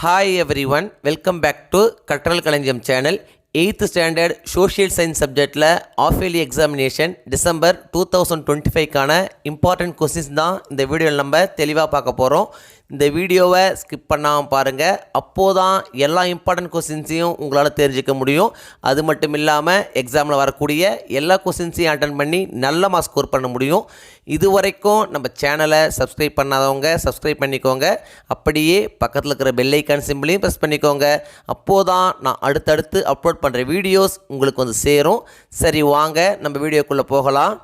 Hi everyone, welcome back to Katral Kalanjam channel. 8th standard social science subject la half-yearly examination December 2025 கான important questions தான் இந்த வீடியோவில் நம்ம தெளிவாக பார்க்க போகிறோம். இந்த வீடியோவை ஸ்கிப் பண்ணாமல் பாருங்கள், அப்போதான் எல்லா இம்பார்ட்டன்ட் கொஸ்டின்ஸையும் உங்களால் தெரிஞ்சிக்க முடியும். அது மட்டும் இல்லாமல் எக்ஸாமில் வரக்கூடிய எல்லா கொஸ்டின்ஸையும் அட்டன் பண்ணி நல்ல மார்க் ஸ்கோர் பண்ண முடியும். இதுவரைக்கும் நம்ம சேனலை சப்ஸ்கிரைப் பண்ணாதவங்க சப்ஸ்கிரைப் பண்ணிக்கோங்க. அப்படியே பக்கத்தில் இருக்கிற பெல் ஐக்கான் சிம்பிளையும் ப்ரெஸ் பண்ணிக்கோங்க. அப்போதான் நான் அடுத்தடுத்து அப்லோட் பண்ணுற வீடியோஸ் உங்களுக்கு வந்து சேரும். சரி, வாங்க நம்ம வீடியோக்குள்ளே போகலாம்.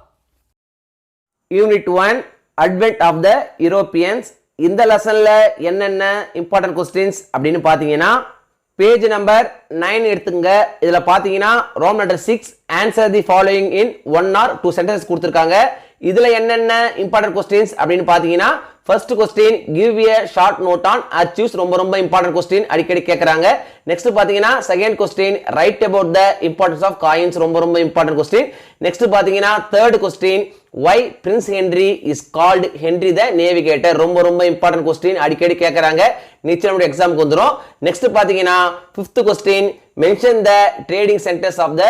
Unit 1 advent of the Europeans. இந்த லெசனில் என்னென்ன இம்பார்ட்டன்ட் கொஸ்டின்ஸ் அப்படின்னு பார்த்தீங்கன்னா, பேஜ் நம்பர் 9 எடுத்துங்க. இதில் பார்த்தீங்கன்னா Rome letter 6 answer the following in 1 or 2 sentences கொடுத்துருக்காங்க. இதில் என்னென்ன இம்பார்ட்டன்ட் கொஸ்டின்ஸ் அப்படின்னு பார்த்தீங்கன்னா, first question give a short note on achieves, ரொம்ப இம்பார்ட்டன்ட் கொஸ்டின், அடிக்கடி கேட்குறாங்க. நெக்ஸ்ட் பார்த்தீங்கன்னா second question write about the importance of coins, ரொம்ப இம்பார்ட்டன்ட் கொஸ்டின். நெக்ஸ்ட் பார்த்தீங்கன்னா third question why Prince Henry is called Henry the Navigator, ரொம்ப important question, அடிக்கடி கேட்குறாங்க, நிச்சயம் எக்ஸாமுக்கு வந்துடும். நெக்ஸ்ட் பார்த்தீங்கன்னா fifth question mention the trading centres of the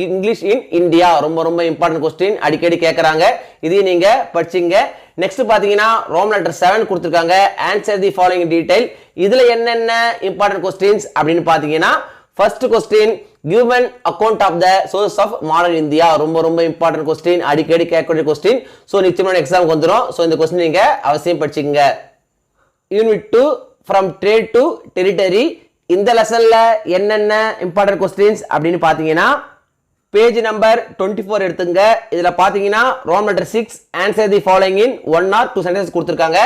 English in India, ரொம்ப இம்பார்ட்டன்ட் கொஸ்டின், அடிக்கடி கேட்குறாங்க, இதையும் நீங்கள் படிச்சிங்க. நெக்ஸ்ட் பார்த்தீங்கன்னா ரோம் லெட்டர் 7 கொடுத்துருக்காங்க, ஆன்சர் தி ஃபாலோயிங் டீடைல். இதில் என்னென்ன இம்பார்ட்டன்ட் கொஸ்டின்ஸ் அப்படின்னு பார்த்தீங்கன்னா, first question give an account of the source of modern India, ரொம்ப இம்பார்ட்டன்ட் கொஸ்டின், அடிக்கடி கேட்கக்கூடிய கொஸ்டின். ஸோ நிச்சயமான எக்ஸாமுக்கு வந்துடும். ஸோ இந்த கொஸ்டின் நீங்கள் அவசியம் படிச்சுங்க. Unit 2 from trade to territory. இந்த லெசனில் என்னென்ன இம்பார்ட்டன்ட் கொஸ்டின்ஸ் அப்படின்னு பார்த்தீங்கன்னா, பேஜ் நம்பர் 24 எடுத்துங்க. இதில் பார்த்தீங்கன்னா Rome letter 6 answer the following in 1 or 2 sentences கொடுத்துருக்காங்க.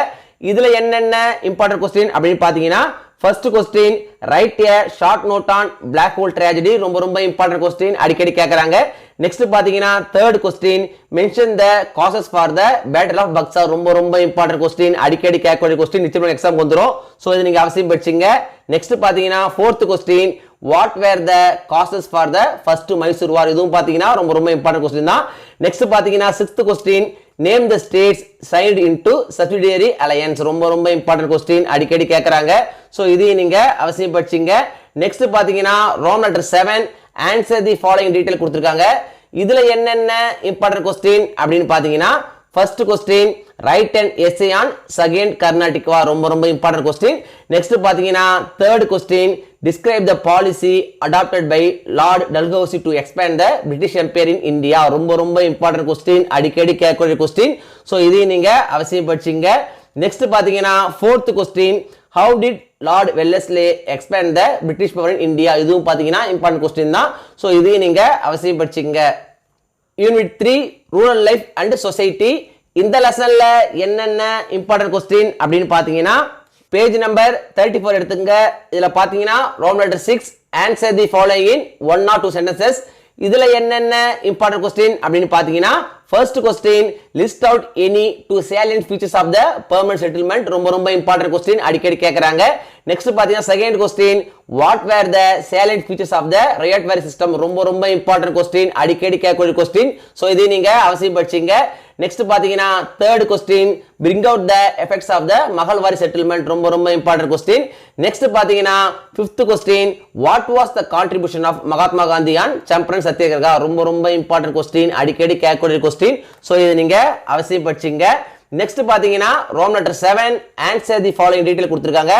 இதில் என்னென்ன இம்பார்ட்டன்ட் கொஸ்டின் அப்படின்னு பார்த்தீங்கன்னா, first question write a short note on black hole tragedy, ரொம்ப இம்பார்ட்டன்ட் கொஸ்டின், அடிக்கடி கேட்குறாங்க. நெக்ஸ்ட் பார்த்தீங்கன்னா third question mention the causes for the battle of Buxar, ரொம்ப இம்பார்ட்டன்ட் கொஸ்டின், அடிக்கடி கேட்கக்கூடிய கொஸ்டின், நிச்சயமாக எக்ஸாம் வந்துடும். ஸோ இது நீங்கள் அவசியம் படிச்சிங்க. நெக்ஸ்ட் பார்த்தீங்கன்னா fourth question what were the causes for the first Mysore war, இதுவும் பார்த்தீங்கன்னா ரொம்ப இம்பார்ட்டன்ட் கொஸ்டின் தான். நெக்ஸ்ட் பார்த்தீங்கன்னா sixth question name the states signed into subsidiary alliance, ரொம்ப இம்பார்ட்டன்ட் கொஸ்டின், அடிக்கடி கேட்குறாங்க. ஸோ இதையும் நீங்கள் அவசியம் படிச்சிங்க. நெக்ஸ்ட் பார்த்தீங்கன்னா Rome letter 7 answer the following detail கொடுத்துருக்காங்க. இதில் என்னென்ன இம்பார்ட்டன்ட் கொஸ்டின் அப்படின்னு பார்த்தீங்கன்னா, first question write an essay on second Carnatic வார், ரொம்ப இம்பார்ட்டன்ட் கொஸ்டின். நெக்ஸ்ட் பார்த்தீங்கன்னா third question describe the policy adopted by Lord Dalhousie to expand the British Empire in India, ரொம்ப important question, அடிக்கடி கேட்கக்கூடிய கொஸ்டின். ஸோ இதையும் நீங்கள் அவசியம் படிச்சிங்க. நெக்ஸ்ட் பார்த்தீங்கன்னா fourth question how did Lord Wellesley expand the British power in India, இதுவும் பார்த்தீங்கன்னா இம்பார்ட்டன்ட் கொஸ்டின் தான். ஸோ இதையும் நீங்கள் அவசியம் படிச்சிங்க. Unit 3 rural life and society. இந்த லெசனில் என்னென்ன இம்பார்ட்டன்ட் கொஸ்டின் அப்படின்னு பார்த்தீங்கன்னா, பேஜ் நம்பர் 34 எடுத்துங்க. இதில் பார்த்தீங்கன்னா Rome letter 6 answer the following in 1 or 2 sentences. இதில் என்னென்ன இம்பார்ட்டன்ட் கொஸ்டின் அப்படின்னு பார்த்தீங்கன்னா, first question list out any two salient features of the permanent settlement, ரொம்ப இம்பார்ட்டன்ட் கொஸ்டின், அடிக்கடி கேட்குறாங்க. நெக்ஸ்ட் பார்த்தீங்கன்னா second question what were the salient features of the ryotwari system, ரொம்ப important question, அடிக்கடி கேட்கக்கூடிய கொஸ்டின். ஸோ இதை நீங்கள் அவசியம் படிச்சிங்க. நெக்ஸ்ட் பார்த்தீங்கன்னா third question bring out the effects of the mahalwari settlement, ரொம்ப இம்பார்ட்டன்ட் கொஸ்டின். நெக்ஸ்ட் பார்த்தீங்கன்னா fifth question what was the contribution of Mahatma Gandhi on Champaran Satyagraha, ரொம்ப இம்பார்ட்டன்ட் கொஸ்டின், அடிக்கடி கேட்கக்கூடிய கொஸ்டின். ஸோ இது நீங்கள் அவசியம் படிச்சிங்க. நெக்ஸ்ட் பார்த்தீங்கன்னா Rome letter 7 answer the following detail கொடுத்துருக்காங்க.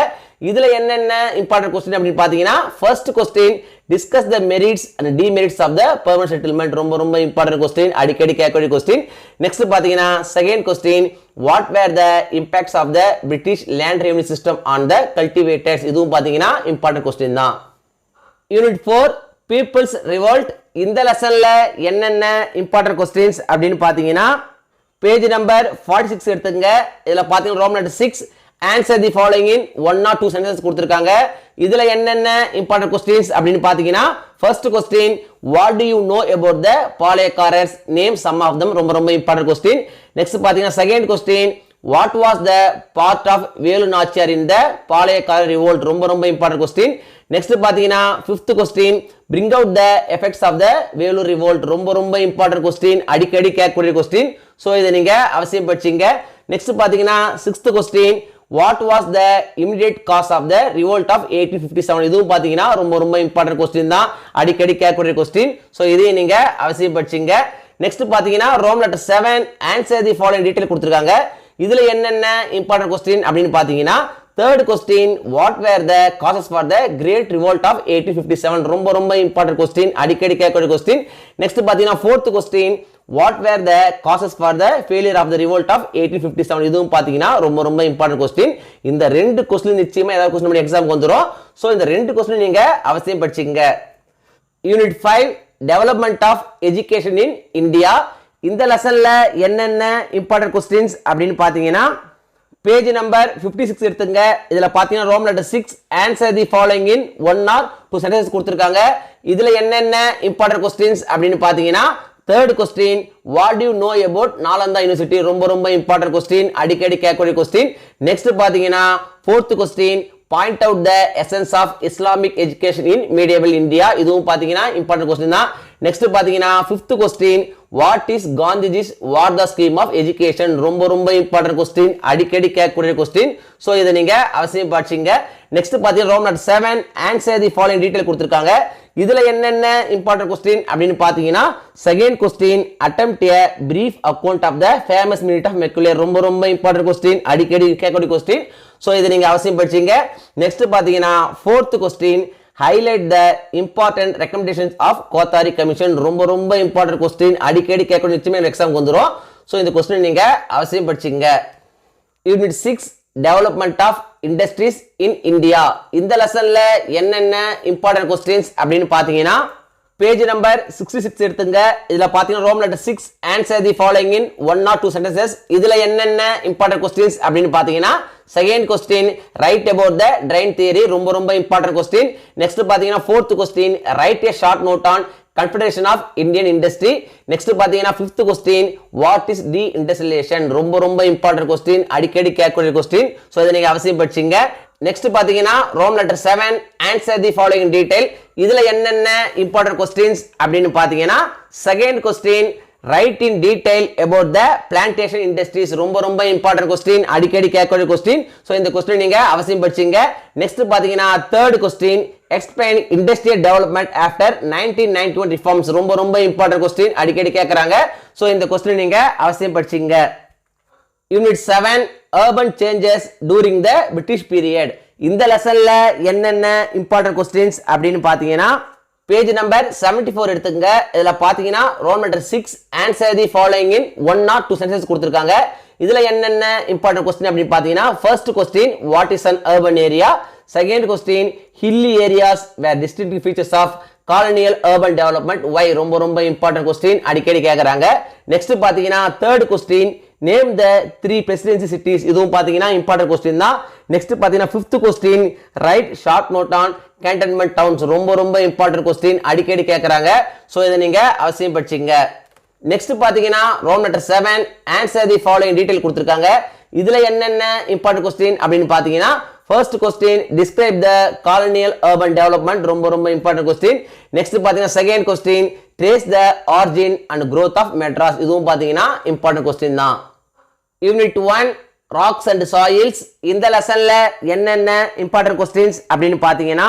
இதில் என்னென்ன இம்பார்ட்டன்ட் கொஸ்டின் அப்படின்னு பார்த்தீங்கன்னா, first question discuss the merits and demerits of the permanent settlement, ரொம்ப இம்பார்ட்டன்ட் கொஸ்டின், அடிக்கடி கேட்கக்கூடிய கொஸ்டின். நெக்ஸ்ட் பார்த்தீங்கன்னா second question what were the impacts of the British land revenue system on the cultivators, இதுவும் பார்த்தீங்கன்னா important question தான். Unit 4 people's revolt. இந்த லெசனில் என்னென்ன இம்பார்ட்டன்ட் கொஸ்டின்ஸ் அப்படின்னு பார்த்தீங்கன்னா, பேஜ் நம்பர் 46 எடுத்துங்க. இதில் பார்த்தீங்கன்னா Rome letter 6 answer the following in 1 or 2 sentences கொடுத்துருக்காங்க. இதில் என்னென்ன இம்பார்ட்டன்ட் கொஸ்டின்ஸ் அப்படின்னு பார்த்தீங்கன்னா, first question what do you know about the Palayakkarars, name some of them, ரொம்ப இம்பார்ட்டன்ட் கொஸ்டின். நெக்ஸ்ட் பார்த்தீங்கன்னா second question what was the part of Velu Nachiyar in the Palayakkarar revolt, ரொம்ப important question. Next பார்த்தீங்கன்னா fifth question bring out the effects of the Vellore revolt, ரொம்ப important question, அடிக்கடி கேட்கக்கூடிய question. So இதை நீங்கள் அவசியம் படிச்சிங்க. நெக்ஸ்ட் பார்த்தீங்கன்னா sixth question what was the immediate cause of the revolt of 1857? இதுவும் பாத்தீங்கன்னா ரொம்ப ரொம்ப இம்பார்ட்டன்ட் கொஸ்டின் தான், அடிக்கடி கேட்கக்கூடிய கொஸ்டின். ஸோ இதையும் நீங்க அவசியம் படிச்சீங்க. நெக்ஸ்ட் பாத்தீங்கன்னா Rome letter 7 answer the following detail கொடுத்திருக்காங்க. இதுல என்னென்ன இம்பார்ட்டன்ட் கொஸ்டின் அப்படின்னு பாத்தீங்கன்னா third question, what were the causes for the great revolt of 1857? ரொம்ப ரொம்ப இம்பார்ட்டன்ட் கொஸ்டின், அடிக்கடி கேட்கக்கூடிய கொஸ்டின். நெக்ஸ்ட் பாத்தீங்கன்னா fourth question, what were the causes for the failure of the revolt of 1857? இதுவும் பாத்தீங்கன்னா ரொம்ப ரொம்ப இம்பார்ட்டன்ட் கொஸ்டின். இந்த ரெண்டு கொஸ்டின் நிச்சயமா ஏதாவது கொஸ்டின் நம்ம எக்ஸாம்க்கு வந்துரும். சோ இந்த ரெண்டு கொஸ்டின் நீங்க அவசியம் படிச்சீங்க. Unit 5 development of education in India. இந்த லெசன்ல என்னென்ன இம்பார்ட்டன்ட் கொஸ்டின்ஸ் அப்படின்னு பாத்தீங்கன்னா பேஜ் நம்பர் 56 எடுத்துங்க. இதுல பாத்தீங்கன்னா Rome letter 6 answer the following in 1 or 2 sentences கொடுத்திருக்காங்க. இதுல என்னென்ன இம்பார்ட்டன்ட் கொஸ்டின்ஸ் அப்படின்னு பாத்தீங்கன்னா third question, what do you know about Nalanda University? ரொம்ப ரொம்ப இம்பார்ட்டன்ட் கொஸ்டின், அடிக்கடி கேட்கக்கூடிய கொஸ்டின். நெக்ஸ்ட் பாத்தீங்கன்னா fourth question, point out the essence of Islamic education in medieval India. இதுவும் பாத்தீங்கன்னா இம்பார்ட்டன்ட் கொஸ்டின் தான். நெக்ஸ்ட் பாத்தீங்கன்னா fifth question, what is Gandhiji's Varda scheme of education? ரொம்ப ரொம்ப இம்பார்ட்டன்ட் கொஸ்டின், அடிக்கடி கேட்கக்கூடிய கொஸ்டின். சோ இதை நீங்க அவசியம் படிச்சீங்க. நெக்ஸ்ட் பாத்தீங்கன்னா Rome letter 7 answer the following detail கொடுத்திருக்காங்க. இதுல என்னென்ன இம்பார்ட்டன்ட் கொஸ்டின் அப்படின்னு பாத்தீங்கன்னா second question, attempt a brief account of the famous minute of Macaulay. ரொம்ப ரொம்ப இம்பார்ட்டன்ட் கொஸ்டின், அடிக்கடி கேட்கக்கூடிய கொஸ்டின். சோ இதை நீங்க அவசியம் படிச்சீங்க. நெக்ஸ்ட் பாத்தீங்கன்னா fourth question, highlight the important recommendations of Kothari commission. ரொம்ப ரொம்ப இம்பார்ட்டன்ட் கொஸ்டின், அடிக்கடி கேட்கக்கூடிய நிச்சயமா எக்ஸாம்க்கு வந்துரும். சோ இந்த கொஸ்டின் நீங்க அவசியம் படிச்சீங்க. Unit 6 development of industries in India. இந்த லெசன்ல என்னென்ன இம்பார்ட்டன்ட் கொஸ்டின்ஸ் அப்படின்னு பாத்தீங்கன்னா பேஜ் நம்பர் 66 எடுத்துங்க. இதுல பாத்தீங்கன்னா Rome letter 6 answer the following in 1 or 2 sentences. இதுல என்னென்ன இம்பார்ட்டன்ட் கொஸ்டின்ஸ் அப்படின்னு பாத்தீங்கன்னா second question, write about the drain theory. ரொம்ப ரொம்ப இம்பார்ட்டன்ட் கொஸ்டின். நெக்ஸ்ட் பாத்தீங்கன்னா fourth question, write a short note on Confederation of Indian Industry. நெக்ஸ்ட் பாத்தீங்கன்னா fifth question, what is deindustrialization? ரொம்ப ரொம்ப இம்பார்ட்டன்ட் கொஸ்டின், அடிக்கடி கேட்கக்கூடிய கொஸ்டின். சோ இதை நீங்க அவசியம் படிச்சீங்க. நெக்ஸ்ட் பாத்தீங்கன்னா Rome letter 7 answer the following detail. இதுல என்னென்ன இம்பார்ட்டன்ட் கொஸ்டின்ஸ் அப்படின்னு பாத்தீங்கன்னா second question, write in detail about the plantation industries. ரொம்ப ரொம்ப இம்பார்ட்டன்ட் கொஸ்டின், அடிக்கடி கேட்கக்கூடிய கொஸ்டின். சோ இந்த கொஸ்டின் நீங்க அவசியம் படிச்சீங்க. நெக்ஸ்ட் பாத்தீங்கன்னா third question, explain industrial development after 1991 reforms. ரொம்ப ரொம்ப இம்பார்ட்டன்ட் கொஸ்டின், அடிக்கடி கேட்கறாங்க. சோ இந்த கொஸ்டின் நீங்க அவசியம் படிச்சீங்க. Unit 7 urban changes during the British period. இந்த லெசன்ல என்னென்ன இம்பார்ட்டன்ட் கொஸ்டின்ஸ் அப்படின்னு பாத்தீங்கன்னா பேஜ் நம்பர் 74 எடுத்துங்க. இதுல பாத்தீங்கன்னா Rome letter 6 answer the following in 1 or 2 sentences கொடுத்திருக்காங்க. இதுல என்னென்ன இம்பார்ட்டன்ட் கொஸ்டின் அப்படின்னு பாத்தீங்கன்னா first question, what is an urban area? Second question, hilly areas were distinctive features of colonial urban development. Why? ரொம்ப ரொம்ப இம்பார்ட்டன்ட் கொஸ்டின், அடிக்கடி கேக்குறாங்க. Next பாத்தீங்கன்னா third question, name the 3 presidency cities. இதுவும் பாத்தீங்கன்னா இம்பார்ட்டன்ட் கொஸ்டின் தான். நெக்ஸ்ட் பாத்தீங்கன்னா fifth question, write short note on cantonment towns. ரொம்ப ரொம்ப இம்பார்ட்டன்ட் கொஸ்டின், அடிக்கடி கேக்குறாங்க. சோ இதை நீங்க அவசியம் படிச்சீங்க. நெக்ஸ்ட் பாத்தீங்கன்னா Rome letter 7 answer the following detail கொடுத்திருக்காங்க. இதுல என்னென்ன இம்பார்ட்டன்ட் கொஸ்டின் அப்படின்னு பாத்தீங்கன்னா first question, describe the colonial urban development. ரொம்ப ரொம்ப இம்பார்ட்டன்ட் கொஸ்டின். நெக்ஸ்ட் பாத்தீங்கன்னா second question, trace the origin and growth of Madras. இதுவும் பாத்தீங்கன்னா இம்பார்ட்டன்ட் கொஸ்டின் தான். Unit 1 rocks and soils. இந்த லெசன்ல என்னென்ன இம்பார்ட்டன்ட் கொஸ்டின்ஸ் அப்படின்னு பாத்தீங்கன்னா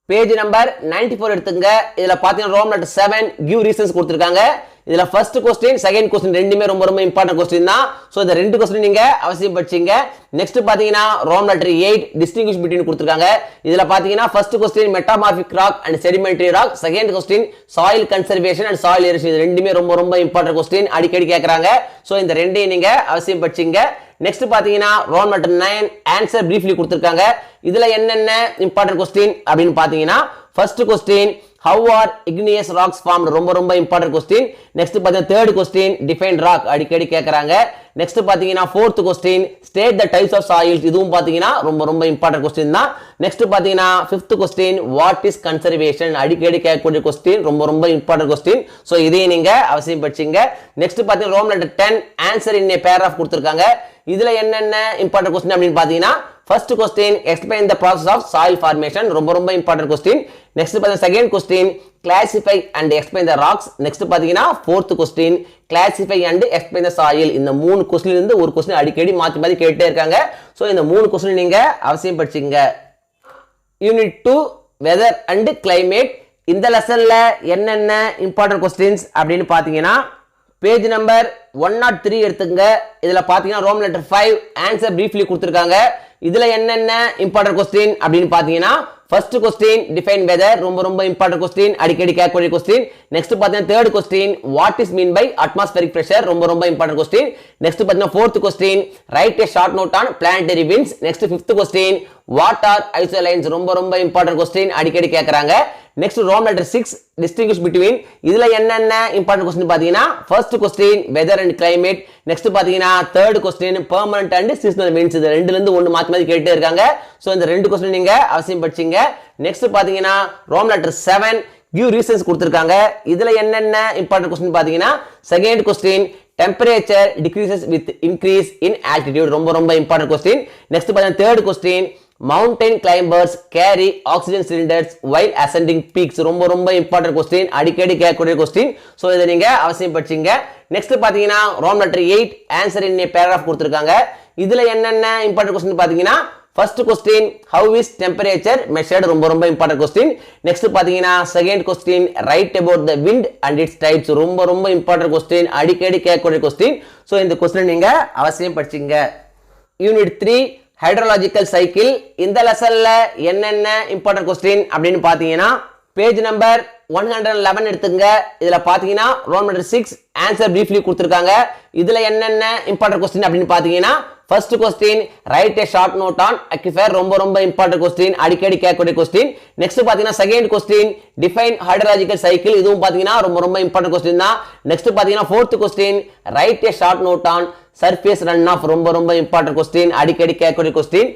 பேஜ் நம்பர் 94 எடுத்துங்க. இதுல பாத்தீங்கன்னா ரோம் லெட்டர் 7 கிவ் ரீசன்ஸ் கொடுத்திருக்காங்க. இதுல ஃபர்ஸ்ட் கொஸ்டின், செகண்ட் கொஸ்டின் ரெண்டுமே ரொம்ப ரொம்ப இம்பார்ட்டன்ட் கொஸ்டின் தான். சோ இந்த ரெண்டு கொஸ்டின் நீங்க அவசியம் படிச்சீங்க. நெக்ஸ்ட் பாத்தீங்கன்னா ரோம் லெட்டர் 8 டிஸ்டிங்விஷ் பிட்வீன் கொடுத்திருக்காங்க. இதுல பாத்தீங்கன்னா first question metamorphic rock and sedimentary rock, second question soil conservation and soil erosion. இது ரெண்டுமே ரொம்ப ரொம்ப இம்பார்ட்டன்ட் கொஸ்டின், அடிக்கடி கேக்குறாங்க. சோ இந்த ரெண்டையும் நீங்க அவசியம் படிச்சீங்க. நெக்ஸ்ட் பாத்தீங்கன்னா ரோம் லெட்டர் 9 ஆன்சர் பிரீஃப்லி கொடுத்திருக்காங்க. இதுல என்னென்ன இம்பார்ட்டன்ட் கொஸ்டின் அப்படின்னு பாத்தீங்கன்னா first question, how are igneous rocks formed? ரொம்ப ரொம்ப இம்பார்ட்டன்ட் கொஸ்டின். நெக்ஸ்ட் பாத்தீங்கன்னா தேர்ட் கொஸ்டின், டிஃபைன் ராக், அடிக்கடி கேக்குறாங்க. நெக்ஸ்ட் பாத்தீங்கன்னா fourth question, state the types of soils. இதுவும் பாத்தீங்கன்னா ரொம்ப ரொம்ப இம்பார்ட்டன்ட் கொஸ்டின் தான். நெக்ஸ்ட் பாத்தீங்கன்னா fifth question, what is conservation? அடிக்கடி கேட்கக்கூடிய கொஸ்டின், ரொம்ப ரொம்ப இம்பார்ட்டன்ட் கொஸ்டின். சோ இதையும் நீங்க அவசியம் படிச்சீங்க. நெக்ஸ்ட் பாத்தீங்கன்னா Rome letter 10 answer in a paragraph கொடுத்திருக்காங்க. இதுல என்னென்ன இம்பார்ட்டன்ட் கொஸ்டின் அப்படின்னு பாத்தீங்கன்னா first question explain the process of soil formation ரொம்ப important question. Next பாத்தீங்கன்னா second question classify and explain the rocks. Next பாத்தீங்கன்னா fourth question classify and explain the soil. இந்த மூணு கொஸ்டின்ல இருந்து ஒரு கொஸ்டின் அடிக்கடி மாத்தி மாத்தி கேட்டே இருக்காங்க. சோ இந்த மூணு கொஸ்டின் நீங்க அவசியம் படிச்சீங்க. Unit 2 weather and climate. இந்த லெசன்ல என்னென்ன இம்பார்ட்டன்ட் கொஸ்டின்ஸ் அப்படின்னு பாத்தீங்கன்னா பேஜ் நம்பர் 103 எடுத்துங்க. இதுல பாத்தீங்கன்னா ரோம் லெட்டர் 5 ஆன்சர் பிரீஃப்லி கொடுத்திருக்காங்க. இதுல என்னென்ன இம்பார்ட்டன்ட் கொஸ்டின் அப்படின்னு பாத்தீங்கன்னா ஃபர்ஸ்ட் கொஸ்டின் டிஃபைன் வெதர் ரொம்ப இம்பார்ட்டன்ட் கொஸ்டின் அடிக்கடி கேட்கக்கூடிய கொஸ்டின். நெக்ஸ்ட் பாத்தீங்கன்னா third question what is mean by atmospheric pressure ரொம்ப இம்பார்ட்டன்ட் கொஸ்டின். நெக்ஸ்ட் பாத்தீங்கன்னா fourth question write a short note on planetary winds. Next fifth question what are isolines ரொம்ப important question அடிக்கடி கேக்குறாங்க. Next Rome letter 6 distinguish between. இதுல என்னென்ன important question பாத்தீங்கன்னா first question weather and climate. Next பாத்தீங்கன்னா third question permanent and seasonal winds. இது ரெண்டுல இருந்து ஒன்னு மாத்தி மாத்தி கேட்டே இருக்காங்க. சோ இந்த ரெண்டு கொஸ்டின் நீங்க அவசியம் படிச்சீங்க. நெக்ஸ்ட் பாத்தீங்கன்னா ரோம் லெட்டர் 7 கிவ் ரீசன்ஸ் கொடுத்திருக்காங்க. இதுல என்னென்ன இம்பார்ட்டன்ட் கொஸ்டின் பாத்தீங்கன்னா second question temperature decreases with increase in altitude ரொம்ப இம்பார்ட்டன்ட் கொஸ்டின். நெக்ஸ்ட் பாத்தீங்கன்னா third question mountain climbers carry oxygen cylinders while ascending peaks ரொம்ப இம்பார்ட்டன்ட் கொஸ்டின் அடிக்கடி கேட்கக்கூடிய கொஸ்டின். சோ இதை நீங்க அவசியம் படிச்சீங்க. நெக்ஸ்ட் பாத்தீங்கன்னா Rome letter 8 answer in a paragraph கொடுத்திருக்காங்க. இதுல என்னென்ன இம்பார்ட்டன்ட் கொஸ்டின் பாத்தீங்கன்னா first question how is temperature measured ரொம்ப இம்பார்ட்டன்ட் கொஸ்டின். நெக்ஸ்ட் பாத்தீங்கன்னா second question write about the wind and its types ரொம்ப இம்பார்ட்டன்ட் கொஸ்டின் அடிக்கடி கேட்கக்கூடிய கொஸ்டின். சோ இந்த கொஸ்டின் நீங்க அவசியம் படிச்சீங்க. Unit 3 hydrological cycle. இந்த லெசன்ல என்னென்ன இம்பார்ட்டன்ட் கொஸ்டின் அப்படின்னு பாத்தீங்கன்னா பேஜ் நம்பர் 111 எடுத்துங்க. இதுல பாத்தீங்கன்னா ரோம் லெட்டர் 6 ஆன்சர் பிரீஃப்லி கொடுத்திருக்காங்க. இதுல என்னென்ன இம்பார்ட்டன்ட் கொஸ்டின் அப்படின்னு பாத்தீங்கன்னா first question write a short note on aquifer ரொம்ப இம்பார்ட்டன்ட் கொஸ்டின் அடிக்கடி கேட்கக்கூடிய கொஸ்டின். நெக்ஸ்ட் பாத்தீங்கன்னா second question define hydrological cycle. இதுவும் பாத்தீங்கன்னா ரொம்ப இம்பார்ட்டன்ட் கொஸ்டின் தான். நெக்ஸ்ட் பாத்தீங்கன்னா fourth question write a short note on surface run off ரொம்ப இம்பார்ட்டன்ட் கொஸ்டின் அடிக்கடி கேட்கக்கூடிய கொஸ்டின்.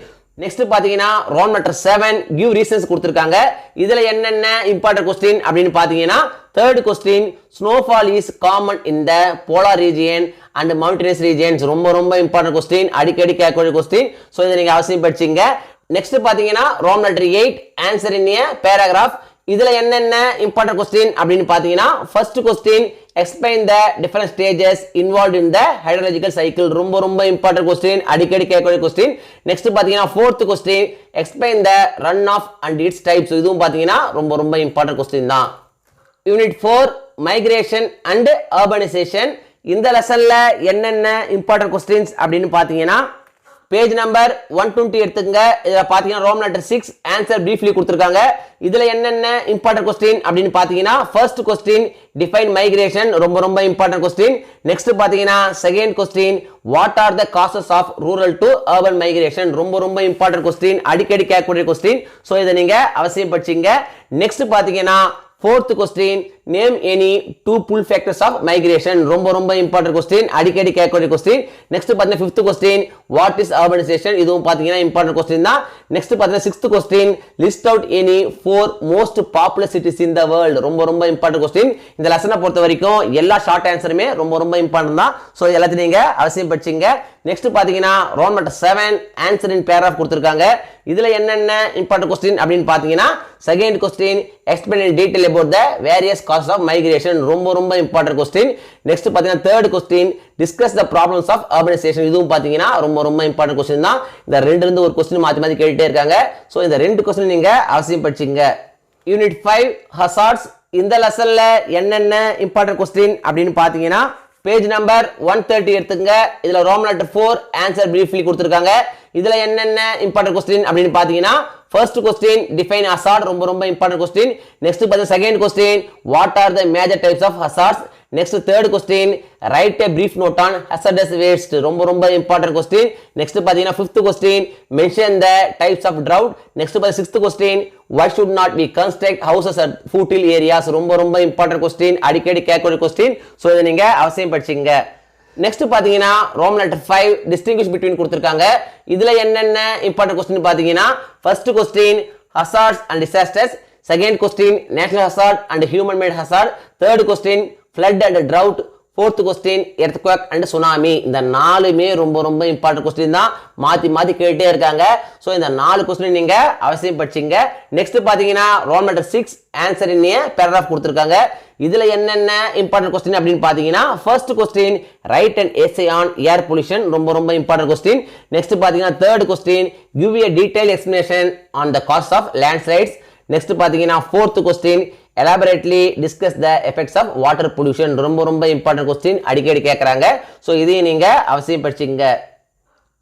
நெக்ஸ்ட் பாத்தீங்கன்னா ரோம் லெட்டர் 7 கிவ் ரீசன்ஸ் கொடுத்திருக்காங்க. இதுல என்னென்ன இம்பார்ட்டன்ட் கொஸ்டின் அப்படின்னு பாத்தீங்கன்னா third question snowfall is common in the polar region and mountainous regions ரொம்ப இம்பார்ட்டன்ட் கொஸ்டின் அடிக்கடி கேட்கக்கூடிய கொஸ்டின். சோ இதை நீங்க அவசியம் படிச்சீங்க. நெக்ஸ்ட் பாத்தீங்கன்னா Rome letter 8 answer in a paragraph. இதுல என்னென்ன இம்பார்ட்டன்ட் கொஸ்டின் அப்படின்னு பாத்தீங்கன்னா first question explain the different stages involved in the hydrological cycle ரொம்ப இம்பார்ட்டன்ட் கொஸ்டின் அடிக்கடி கேட்கக்கூடிய கொஸ்டின். நெக்ஸ்ட் பாத்தீங்கன்னா fourth question explain the runoff and its types. இதுவும் பாத்தீங்கன்னா ரொம்ப இம்பார்ட்டன்ட் கொஸ்டின் தான். Unit 4 migration and urbanization. இந்த லெசன்ல என்னென்ன இம்பார்ட்டன்ட் கொஸ்டின்ஸ் அப்படின்னு பாத்தீங்கன்னா பேஜ் நம்பர் 120 எடுத்துங்க. இதுல பாத்தீங்கன்னா ரோம் லெட்டர் 6 ஆன்சர் பிரீஃப்லி கொடுத்திருக்காங்க. இதுல என்னென்ன இம்பார்ட்டன்ட் கொஸ்டின் அப்படின்னு பாத்தீங்கன்னா ஃபர்ஸ்ட் கொஸ்டின் டிஃபைன் மைக்ரேஷன் ரொம்ப இம்பார்ட்டன்ட் கொஸ்டின். நெக்ஸ்ட் பாத்தீங்கன்னா second question what are the causes of rural to urban migration ரொம்ப இம்பார்ட்டன்ட் கொஸ்டின் அடிக்கடி கேட்கக்கூடிய கொஸ்டின். சோ இதை நீங்க அவசியம் படிச்சீங்க. நெக்ஸ்ட் பாத்தீங்கன்னா fourth question name any two pull factors of migration ரொம்ப இம்பார்ட்டன்ட் கொஸ்டின் அடிக்கடி கேட்கக்கூடிய கொஸ்டின். நெக்ஸ்ட் பாத்தீங்கன்னா fifth question what is urbanization. இதுவும் பாத்தீங்கன்னா இம்பார்ட்டன்ட் கொஸ்டின் தான். நெக்ஸ்ட் பாத்தீங்கன்னா sixth question list out any four most populous cities in the world ரொம்ப important question. இந்த லெசனை பொறுத்த வரைக்கும் எல்லா ஷார்ட் ஆன்சருமே ரொம்ப இம்பார்ட்டன்ட் தான். சோ எல்லாத்தையும் நீங்க அவசியம் படிச்சீங்க. நெக்ஸ்ட் பாத்தீங்கன்னா Rome letter 7 answer in paragraph கொடுத்திருக்காங்க. இதுல என்னென்ன இம்பார்ட்டன்ட் கொஸ்டின் அப்படின்னு பாத்தீங்கன்னா second question explain in detail about the various causes of migration ரொம்ப இம்பார்ட்டன்ட் கொஸ்டின். நெக்ஸ்ட் பாத்தீங்கன்னா third question discuss the problems of urbanization. இதுவும் பாத்தீங்கன்னா ரொம்ப இம்பார்ட்டன்ட் கொஸ்டின் தான். இந்த ரெண்டுல இருந்து ஒரு கொஸ்டின் மாத்தி மாத்தி கேட்டுட்டே இருக்காங்க. சோ இந்த ரெண்டு கொஸ்டின் நீங்க அவசியம் படிச்சீங்க. Unit 5 hazards. இந்த லெசன்ல என்னென்ன இம்பார்ட்டன்ட் கொஸ்டின் அப்படின்னு பாத்தீங்கன்னா பேஜ் நம்பர் 130 எடுத்துங்க. இதுல ரோம் லெட்டர் 4 ஆன்சர் பிரீஃப்லி கொடுத்திருக்காங்க. இதுல என்னென்ன இம்பார்ட்டன்ட் கொஸ்டின் அப்படின்னு பாத்தீங்கன்னா ஃபர்ஸ்ட் கொஸ்டின் டிஃபைன் ஹசார்ட் ரொம்ப இம்பார்ட்டன்ட் கொஸ்டின். நெக்ஸ்ட் பாத்தீங்கன்னா second question what are the major types of hazards. Next third question write a brief note on hazardous waste ரொம்ப important question. Next பாத்தீங்கன்னா fifth question mention the types of drought. Next பாத்தீங்கன்னா sixth question why should not we construct houses at fertile areas ரொம்ப important question அடிக்கடி கேட்கக்கூடிய question. So இதை நீங்க அவசியம் படிச்சீங்க. நெக்ஸ்ட் பாத்தீங்கன்னா ரோம் லெட்டர் 5 டிஸ்டிங்விஷ் பிட்வீன் கொடுத்திருக்காங்க. இதுல என்னென்ன இம்பார்ட்டன்ட் கொஸ்டின் பாத்தீங்கன்னா first question hazards and disasters. Second question natural hazard and human made hazard. Third question flood and drought. 4th question earthquake and tsunami. இந்த நாலுமே ரொம்ப ரொம்ப இம்பார்ட்டன்ட் கொஸ்டின் தான், மாத்தி மாத்தி கேட்டே இருக்காங்க. ஸோ இந்த 4 கொஸ்டின் நீங்க அவசியம் படிச்சிங்க. நெக்ஸ்ட் பாத்தீங்கன்னா roll number 6 answer in a paragraph கொடுத்துருக்காங்க. இதுல என்னென்ன இம்பார்ட்டன்ட் கொஸ்டின் அப்படின்னு பாத்தீங்கன்னா first question write an essay on air pollution, ரொம்ப ரொம்ப இம்பார்ட்டன்ட் கொஸ்டின். நெக்ஸ்ட் பாத்தீங்கன்னா third question give a detail explanation on the cause of landslides. Next பாத்தீங்கன்னா fourth question elaborately discuss the effects of water pollution, ரொம்ப ரொம்ப important question, அடிக்கடி கேட்கறாங்க. So இதையும் நீங்க அவசியம் படிச்சுங்க.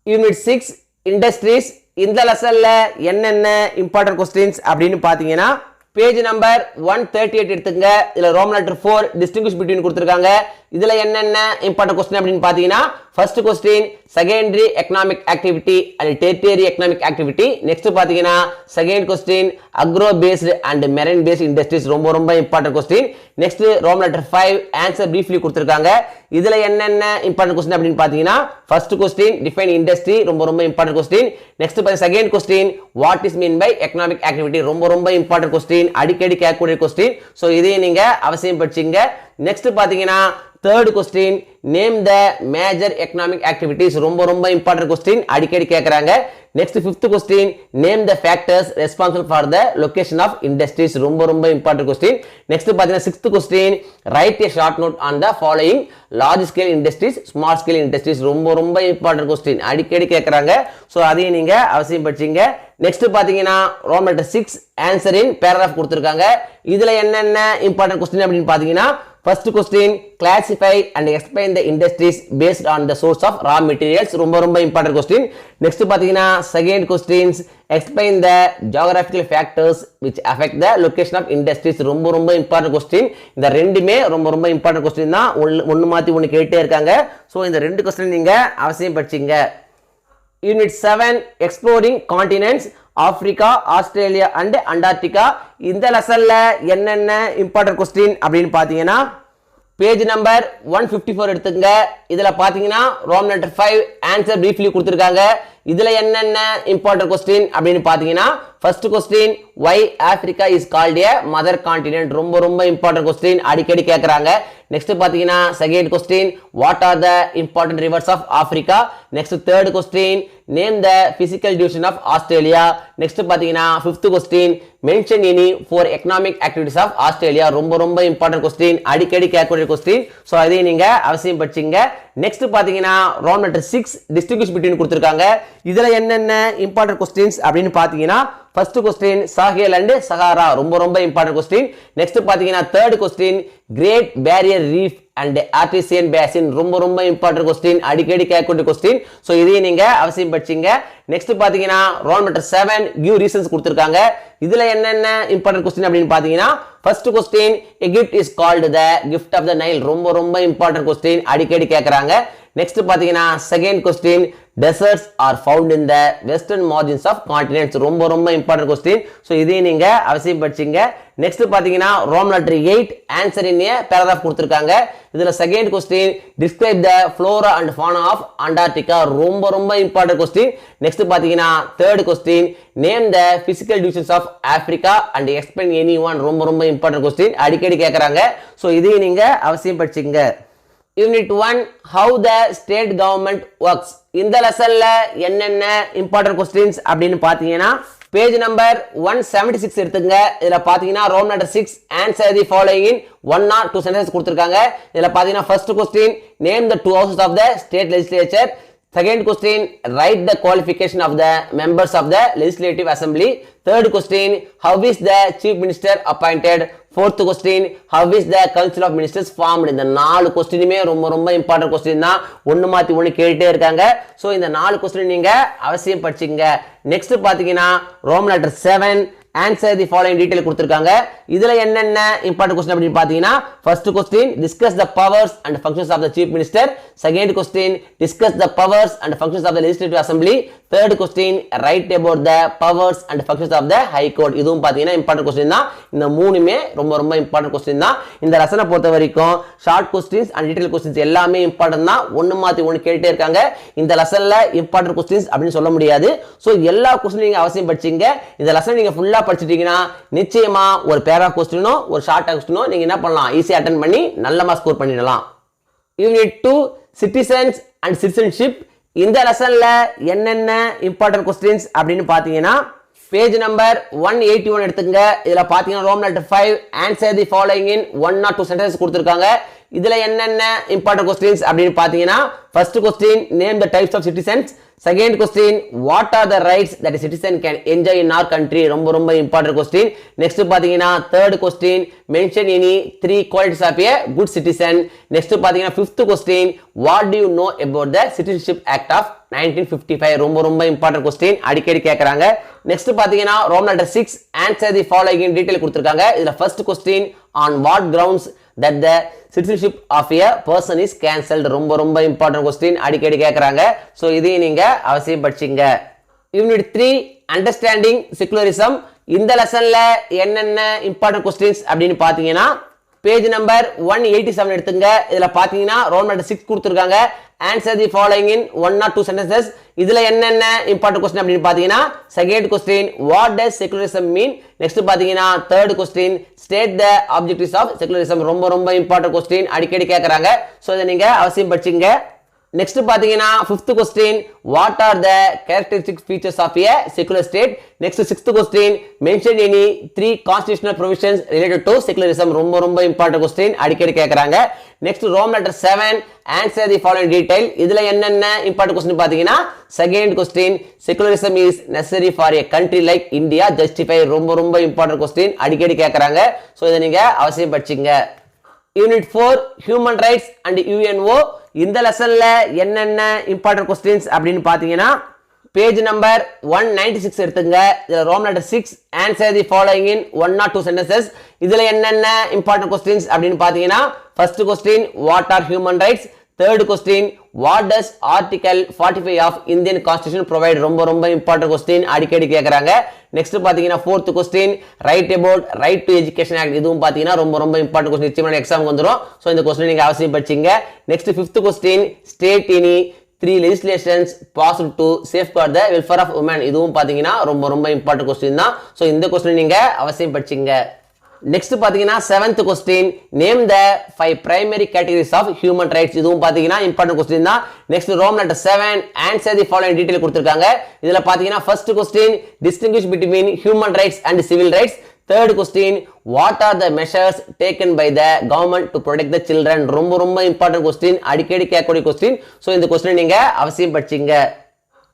Unit 6 industries. இந்த லெசன்ல என்னென்ன இம்பார்ட்டன்ட் கொஸ்டின்ஸ் அப்படின்னு பாத்தீங்கன்னா பேஜ் நம்பர் 138 எடுத்துங்க. இதுல ரோமன் லெட்டர் 4 டிஸ்டிங்விஷ் பிட்வீன் கொடுத்திருக்காங்க. இதுல என்னென்ன இம்பார்ட்டன்ட் கொஸ்டின் அப்படின்னு பாத்தீங்கன்னா first question secondary economic activity and tertiary economic activity. Next பாத்தீங்கன்னா second question agro based and marine based industries, ரொம்ப ரொம்ப important question. Next Roman letter 5 answer briefly கொடுத்திருக்காங்க. இதுல என்னென்ன இம்பார்ட்டன்ட் கொஸ்டின் அப்படின்னு பாத்தீங்கன்னா ஃபர்ஸ்ட் கொஸ்டின் டிஃபைன் இண்டஸ்ட்ரி, ரொம்ப ரொம்ப இம்பார்ட்டன்ட் கொஸ்டின். நெக்ஸ்ட் பாத்தீங்கன்னா second question what is mean by economic activity, ரொம்ப ரொம்ப இம்பார்ட்டன்ட் கொஸ்டின், அடிக்கடி கேட்கக்கூடிய கொஸ்டின். ஸோ இதையும் நீங்க அவசியம் படிச்சீங்க. நெக்ஸ்ட் பாத்தீங்கன்னா third question name the major economic activities, ரொம்ப ரொம்ப இம்பார்ட்டன்ட் கொஸ்டின், அடிக்கடி கேட்கறாங்க. Next fifth question name the factors responsible for the location of industries, ரொம்ப ரொம்ப இம்பார்ட்டன்ட் கொஸ்டின். நெக்ஸ்ட் பாத்தீங்கன்னா sixth question write a short note on the following large scale industries small scale industries, ரொம்ப ரொம்ப important question, அடிக்கடி கேட்கறாங்க. So அதையும் நீங்க அவசியம் படிச்சீங்க. நெக்ஸ்ட் பாத்தீங்கன்னா Roman letter 6 answer in paragraph கொடுத்திருக்காங்க. இதுல என்னென்ன இம்பார்ட்டன்ட் கொஸ்டின் அப்படின்னு பாத்தீங்கன்னா first question classify and explain the industries based on the source of raw materials, ரொம்ப ரொம்ப இம்பார்ட்டன்ட் கொஸ்டின். நெக்ஸ்ட் பாத்தீங்கன்னா second questions explain the geographical factors which affect the location of industries, ரொம்ப ரொம்ப important question. இந்த ரெண்டுமே ரொம்ப ரொம்ப important question தான், ஒன்னு மாத்தி ஒன்னு கேட்டே இருக்காங்க. ஸோ இந்த ரெண்டு கொஸ்டின் நீங்க அவசியம் படிச்சீங்க. Unit 7 exploring continents Africa Australia and Antarctica. இந்த லெசன்ல என்னென்ன இம்பார்ட்டன்ட் கொஸ்டின் அப்படின்னு பாத்தீங்கன்னா பேஜ் நம்பர் 154 எடுத்துங்க. இதுல பாத்தீங்கன்னா ரோமன் லெட்டர் 5 ஆன்சர் பிரீஃப்லி கொடுத்திருக்காங்க. இதுல என்னென்ன இம்பார்ட்டன்ட் கொஸ்டின் அப்படின்னு பாத்தீங்கன்னா first question why Africa is called a mother continent, ரொம்ப ரொம்ப இம்பார்ட்டன்ட் கொஸ்டின், அடிக்கடி கேட்கறாங்க. நெக்ஸ்ட் பாத்தீங்கன்னா second question what are the important rivers of Africa. Next third question name the physical division of Australia. Next பாத்தீங்கன்னா fifth question mention any four economic activities of Australia, ரொம்ப ரொம்ப important question, அடிக்கடி கேட்கக்கூடிய question. So அதையும் நீங்க அவசியம் படிச்சீங்க. Next பாத்தீங்கன்னா ரோமன் லெட்டர் 6 டிஸ்டிங்விஷ் பிட்வீன் கொடுத்திருக்காங்க. இதுல என்னென்ன இம்பார்ட்டன்ட் கொஸ்டின்ஸ் அப்படின்னு பாத்தீங்கன்னா first question Sahel and Sahara, ரொம்ப ரொம்ப இம்பார்ட்டன்ட் கொஸ்டின். நெக்ஸ்ட் பாத்தீங்கன்னா third question Great Barrier Reef and Artesian Basin, ரொம்ப ரொம்ப இம்பார்ட்டன்ட் கொஸ்டின், அடிக்கடி கேட்கக்கூடிய கொஸ்டின். ஸோ இதையும் நீங்க அவசியம் படிச்சீங்க. நெக்ஸ்ட் பாத்தீங்கன்னா ரோமன் லெட்டர் 7 கிவ் ரீசன்ஸ் கொடுத்திருக்காங்க. இதுல என்னென்ன இம்பார்ட்டன்ட் கொஸ்டின் அப்படின்னு பாத்தீங்கன்னா first question Egypt is called the gift of the Nile, ரொம்ப ரொம்ப இம்பார்ட்டன்ட் கொஸ்டின், அடிக்கடி கேட்கறாங்க. நெக்ஸ்ட் பாத்தீங்கன்னா second question deserts are found in the western margins of continents, ரொம்ப ரொம்ப இம்பார்ட்டன்ட் கொஸ்டின். ஸோ இதையும் நீங்க அவசியம் படிச்சீங்க. நெக்ஸ்ட் பாத்தீங்கன்னா Roman letter 8 answer in a paragraph கொடுத்திருக்காங்க. இதுல second question describe the flora and fauna of Antarctica, ரொம்ப ரொம்ப இம்பார்ட்டன்ட் கொஸ்டின். நெக்ஸ்ட் பாத்தீங்கன்னா third question name the physical divisions of Africa and explain any one, ரொம்ப ரொம்ப important question, அடிக்கடி கேட்கறாங்க. So இதையும் நீங்க அவசியம் படிச்சீங்க. Unit 1 how the state government works. இந்த லெசன்ல என்னென்ன இம்பார்ட்டன்ட் கொஸ்டின்ஸ் அப்படின்னு பாத்தீங்கன்னா பேஜ் நம்பர் 176 எடுத்துங்க. இதுல பாத்தீங்கன்னா Roman letter 6 answer the following in 1 or 2 sentences கொடுத்திருக்காங்க. இதுல பாத்தீங்கன்னா first question name the 2 houses of the state legislature. Second question write the qualification of the members of the legislative assembly. Third question how is the chief minister appointed. Fourth question how is the council of ministers formed. இந்த 4 கொஸ்டினுமே ரொம்ப ரொம்ப important question தான், ஒன்னு மாத்தி ஒன்னு கேட்டுட்டே இருக்காங்க. So இந்த 4 கொஸ்டின் நீங்க அவசியம் படிச்சீங்க. நெக்ஸ்ட் பாத்தீங்கன்னா Roman letter 7 answer the following detail கொடுத்திருக்காங்க. இதுல என்னென்ன இம்பார்ட்டன்ட் கொஸ்டின் அப்படின்னு பாத்தீங்கன்னா first question discuss the powers and functions of the chief minister. Second question discuss the powers and functions of the legislative assembly. Third question write about the powers and functions of the high court. இதுவும் பாத்தீங்கன்னா important question தான். இந்த மூணுமே ரொம்ப ரொம்ப important question தான். இந்த லெசனை பொறுத்த வரைக்கும் short questions and detail questions எல்லாமே இம்பார்ட்டன்ட் தான், ஒன்னு மாத்தி ஒன்னு கேட்டுட்டே இருக்காங்க. இந்த லெசன்ல இம்பார்ட்டன்ட் கொஸ்டின்ஸ் அப்படின்னு சொல்ல முடியாது. சோ எல்லா கொஸ்டின் நீங்க அவசியம் படிச்சீங்க. இந்த லெசன் நீங்க ஃபுல்லா படிச்சிட்டீங்கன்னா நிச்சயமா ஒரு பேரா கொஸ்டினோ ஒரு ஷார்ட் கொஸ்டினோ நீங்க என்ன பண்ணலாம், ஈஸியா அட்டெண்ட் பண்ணி நல்ல மார்க் ஸ்கோர் பண்ணிடலாம். Unit 2 citizens and citizenship. இந்த லெசன்ல என்னென்ன இம்பார்ட்டன்ட் கொஸ்டின்ஸ் அப்படின்னு பார்த்தீங்கன்னா பேஜ் நம்பர் 181 எடுத்துங்க. இதுல பாத்தீங்கன்னா Rome letter 5 answer the following in 1 or 2 sentences கொடுத்திருக்காங்க. இதுல என்னென்ன இம்பார்ட்டன்ட் கொஸ்டின்ஸ் அப்படின்னு பாத்தீங்கன்னா first question name the types of citizens. Second question what are the rights that a citizen can enjoy in our country. ரொம்ப important question. Next பாத்தீங்கன்னா third question mention any 3 qualities of a good citizen. Next பாத்தீங்கன்னா fifth question what do you know about the citizenship act of 1955. ரொம்ப important question, அடிக்கடி கேக்குறாங்க. Next பாத்தீங்கன்னா Rome letter 6 answer the following in detail கொடுத்திருக்காங்க. இதுல first question on what grounds that the citizenship of a person is cancelled. ரொம்ப important question, அடிக்கடி கேக்குறாங்க. So இதையும் நீங்க அவசியம் படிச்சீங்க. Unit 3 understanding secularism. இந்த லெசன்ல என்னென்ன இம்பார்ட்டன்ட் கொஸ்டின்ஸ் அப்படின்னு பாத்தீங்கன்னா பேஜ் நம்பர் 187 எடுத்துங்க. இதுல பாத்தீங்கன்னா ரோம் லெட்டர் 6 கொடுத்திருக்காங்க. Answer the following in 1 or 2 sentences. இதுல என்னென்ன இம்பார்ட்டன்ட் கொஸ்டின் அப்படின்னு பாத்தீங்கன்னா second question what does secularism mean. Next பாத்தீங்கன்னா third question state the objectives of secularism. ரொம்ப இம்பார்ட்டன்ட் கொஸ்டின், அடிக்கடி கேக்குறாங்க. சோ இதை நீங்க அவசியம் படிச்சீங்க. நெக்ஸ்ட் பாத்தீங்கன்னா fifth question what are the characteristic features of a secular state. Next sixth question mention any 3 constitutional provisions related to secularism. ரொம்ப important question, அடிக்கடி கேக்குறாங்க. Next Rome letter 7 answer the following detail. இதுல என்னென்ன important question பாத்தீங்கன்னா second question secularism is necessary for a country like India justify. ரொம்ப important question, அடிக்கடி கேக்குறாங்க. So இதை நீங்க அவசியம் படிச்சீங்க. Unit 4 human rights and UNO. இந்த லெசன்ல என்னென்ன இம்பார்ட்டன்ட் கொஸ்டின்ஸ் அப்படின்னு பாத்தீங்கன்னா பேஜ் நம்பர் 196 எடுத்துங்க. இதுல Roman letter 6 answer the following in 1 or 2 sentences. இதுல என்னென்ன இம்பார்ட்டன்ட் கொஸ்டின்ஸ் அப்படின்னு பாத்தீங்கன்னா first question what are human rights. Third question what does article 45 of Indian constitution provide. ரொம்ப இம்பார்ட்டன்ட் கொஸ்டின், அடிக்கடி கேக்குறாங்க. நெக்ஸ்ட் பாத்தீங்கன்னா fourth question write about Right to Education Act. இதுவும் பாத்தீங்கன்னா ரொம்ப இம்பார்ட்டன்ட் கொஸ்டின், நிச்சயமா எக்ஸாமுக்கு வந்துரும். சோ இந்த கொஸ்டின் நீங்க அவசியம் படிச்சீங்க. Next fifth question state any 3 legislations passed to safeguard the welfare of women. இதுவும் பாத்தீங்கன்னா ரொம்ப இம்பார்ட்டன்ட் கொஸ்டின் தான். சோ இந்த கொஸ்டின் நீங்க அவசியம் படிச்சீங்க. நெக்ஸ்ட் பாத்தீங்கன்னா seventh question name the 5 primary categories of human rights. இதுவும் பாத்தீங்கன்னா இம்பார்ட்டன்ட் கொஸ்டின் தான். Next Rome letter 7 answer the following detail கொடுத்திருக்காங்க. இதுல பாத்தீங்கன்னா first question distinguish between human rights and civil rights. Third question what are the measures taken by the government to protect the children. ரொம்ப important question, அடிக்கடி கேட்கக்கூடிய question. So இந்த question நீங்க அவசியம் படிச்சீங்க.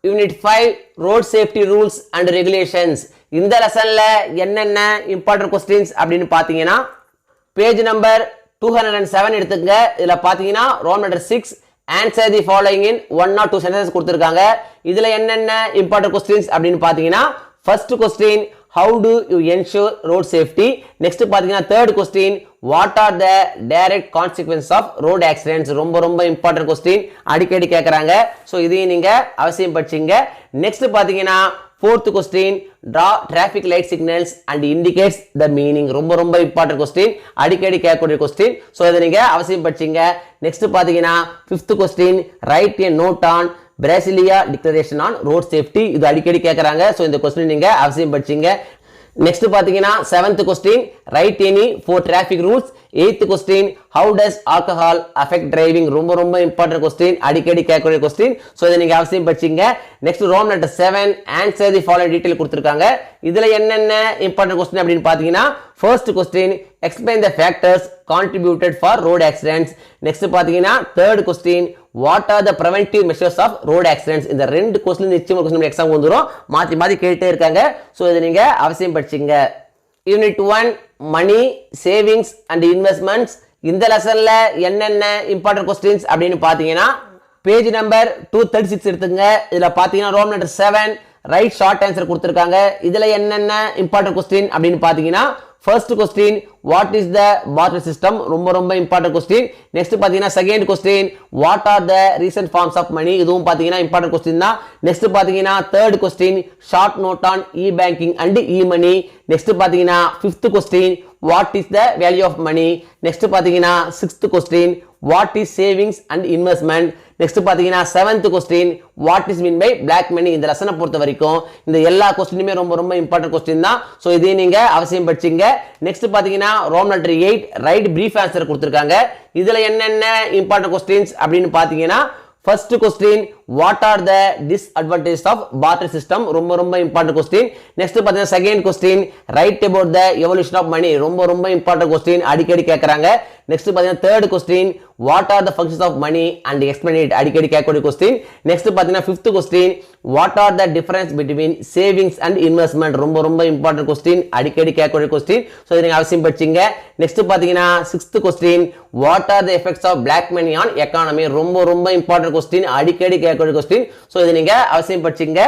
Unit 5 road safety rules and regulations. இந்த லெசன்ல என்னென்ன இம்பார்ட்டன்ட் கொஸ்டின்ஸ் அப்படின்னு பாத்தீங்கன்னா பேஜ் நம்பர் 207 எடுத்துங்க. இதுல பாத்தீங்கன்னா Rome letter 6 answer the following in 1 or 2 sentences கொடுத்திருக்காங்க. இதுல என்னென்ன இம்பார்ட்டன்ட் கொஸ்டின்ஸ் அப்படின்னு பாத்தீங்கன்னா first question how do you ensure road safety. Next பாத்தீங்கன்னா third question what are the direct consequences of road accidents. ரொம்ப இம்பார்ட்டன்ட் கொஸ்டின், அடிக்கடி கேக்குறாங்க. So இதையும் நீங்க அவசியம் படிச்சீங்க. நெக்ஸ்ட் பாத்தீங்கன்னா fourth question draw traffic light signals and indicates the meaning. ரொம்ப இம்பார்ட்டன்ட் கொஸ்டின், அடிக்கடி கேட்கக்கூடிய கொஸ்டின். சோ இதை நீங்க அவசியம் படிச்சீங்க. நெக்ஸ்ட் பாத்தீங்கன்னா fifth question write a note on Brasilia declaration on road safety. இது அடிக்கடி கேக்குறாங்க. சோ இந்த கொஸ்டின் நீங்க அவசியம் படிச்சீங்க. நெக்ஸ்ட் பாத்தீங்கன்னா seventh question write any 4 traffic rules. Eighth question how does alcohol affect driving. ரொம்ப இம்பார்ட்டன்ட் கொஸ்டின், அடிக்கடி கேட்கக்கூடிய கொஸ்டின். சோ இதை நீங்க அவசியம் படிச்சீங்க. Next Rome letter 7 answer the following detail கொடுத்திருக்காங்க. இதுல என்னென்ன இம்பார்ட்டன்ட் கொஸ்டின் அப்படின்னு பாத்தீங்கன்னா first question explain the factors contributed for road accidents. Next பாத்தீங்கன்னா third question what are the preventive measures of road accidents. இந்த ரெண்டு கொஸ்டின் நிச்சயமா கொஸ்டின் எக்ஸாம் வந்துரும், மாத்தி கேட்டே இருக்காங்க. சோ இதை நீங்க அவசியம் படிச்சீங்க. Unit 1 money savings and investments. இந்த லெசன்ல என்னென்ன இம்பார்ட்டன்ட் கொஸ்டின்ஸ் அப்படின்னு பாத்தீங்கன்னா பேஜ் நம்பர் 236 எடுத்துங்க. இதுல பாத்தீங்கன்னா Rome letter 7 write short answer கொடுத்திருக்காங்க. இதுல என்னென்ன இம்பார்ட்டன்ட் கொஸ்டின் அப்படின்னு பாத்தீங்கன்னா first question what is the barter system. ரொம்ப இம்பார்ட்டன்ட் கொஸ்டின். நெக்ஸ்ட் பாத்தீங்கன்னா second question what are the recent forms of money. இதுவும் பாத்தீங்கன்னா இம்பார்ட்டன்ட் கொஸ்டின் தான். நெக்ஸ்ட் பாத்தீங்கன்னா third question short note on e banking and e money. Next பாத்தீங்கன்னா fifth question what is the value of money. Next பாத்தீங்கன்னா sixth question what is savings and investment. Next பாத்தீங்கன்னா 7th question what is mean by black money. இந்த லெசனை பொறுத்த வரைக்கும் இந்த எல்லா கொஸ்டினுமே ரொம்ப ரொம்ப இம்பார்ட்டன்ட் கொஸ்டின் தான். ஸோ இதையும் நீங்க அவசியம் படிச்சிங்க. நெக்ஸ்ட் பாத்தீங்கன்னா Roman letter 8 write brief answer கொடுத்துருக்காங்க. இதுல என்னென்ன இம்பார்ட்டன்ட் கொஸ்டின்ஸ் அப்படின்னு பாத்தீங்கன்னா first question what are the disadvantages of barter system, ரொம்ப ரொம்ப இம்பார்ட்டன்ட் கொஸ்டின். நெக்ஸ்ட் பாத்தீங்கன்னா second question write about the evolution of money, ரொம்ப ரொம்ப இம்பார்ட்டன்ட் கொஸ்டின், அடிக்கடி கேட்கறாங்க. நெக்ஸ்ட் பாத்தீங்கன்னா third question what are the functions of money and explain it, அடிக்கடி கேட்கக்கூடிய கொஸ்டின். நெக்ஸ்ட் பாத்தீங்கன்னா fifth question what are the difference between savings and investment, ரொம்ப ரொம்ப இம்பார்ட்டன்ட் கொஸ்டின், அடிக்கடி கேட்கக்கூடிய கொஸ்டின். ஸோ இதை நீங்க அவசியம் படிச்சிங்க. நெக்ஸ்ட் பாத்தீங்கன்னா sixth question what are the effects of black money on economy, ரொம்ப ரொம்ப இம்பார்ட்டன்ட் கொஸ்டின், அடிக்கடி கேட்கக்கூடிய கொஸ்டின். ஸோ இதை நீங்க அவசியம் படிச்சிங்க.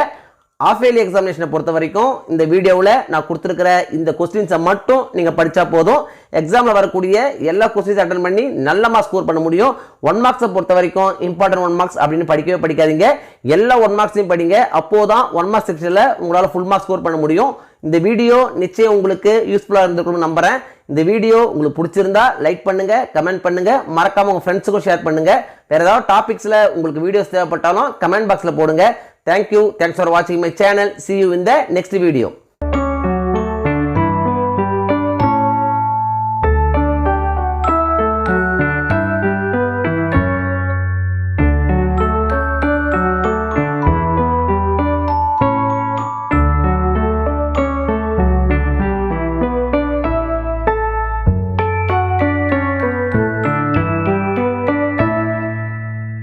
ஆஃப் இயர்லி எக்ஸாமினேஷனை பொறுத்த வரைக்கும் இந்த வீடியோவில் நான் கொடுத்துருக்கிற இந்த கொஸ்டின்ஸை மட்டும் நீங்கள் படித்தா போதும். எக்ஸாமில் வரக்கூடிய எல்லா கொஸ்டின்ஸ் அட்டன் பண்ணி நல்ல மார்க்ஸ் ஸ்கோர் பண்ண முடியும். 1 மார்க்ஸை பொறுத்த வரைக்கும் இம்பார்ட்டன்ட் 1 மார்க்ஸ் அப்படின்னு படிக்கவே படிக்காதீங்க. எல்லா 1 மார்க்ஸையும் படிங்க. அப்போதான் 1 மார்க்ஸ் செக்ஷனில் உங்களால் ஃபுல் மார்க்ஸ் ஸ்கோர் பண்ண முடியும். இந்த வீடியோ நிச்சயம் உங்களுக்கு யூஸ்ஃபுல்லாக இருந்திருக்கும்னு நம்புறேன். இந்த வீடியோ உங்களுக்கு பிடிச்சிருந்தா லைக் பண்ணுங்க, கமெண்ட் பண்ணுங்க, மறக்காம உங்க ஃப்ரெண்ட்ஸுக்கும் ஷேர் பண்ணுங்க. வேற ஏதாவது டாபிக்ஸ்ல உங்களுக்கு வீடியோஸ் தேவைப்பட்டாலும் கமெண்ட் பாக்ஸ்ல போடுங்க. Thank you. Thanks for watching my channel. See you in the next video.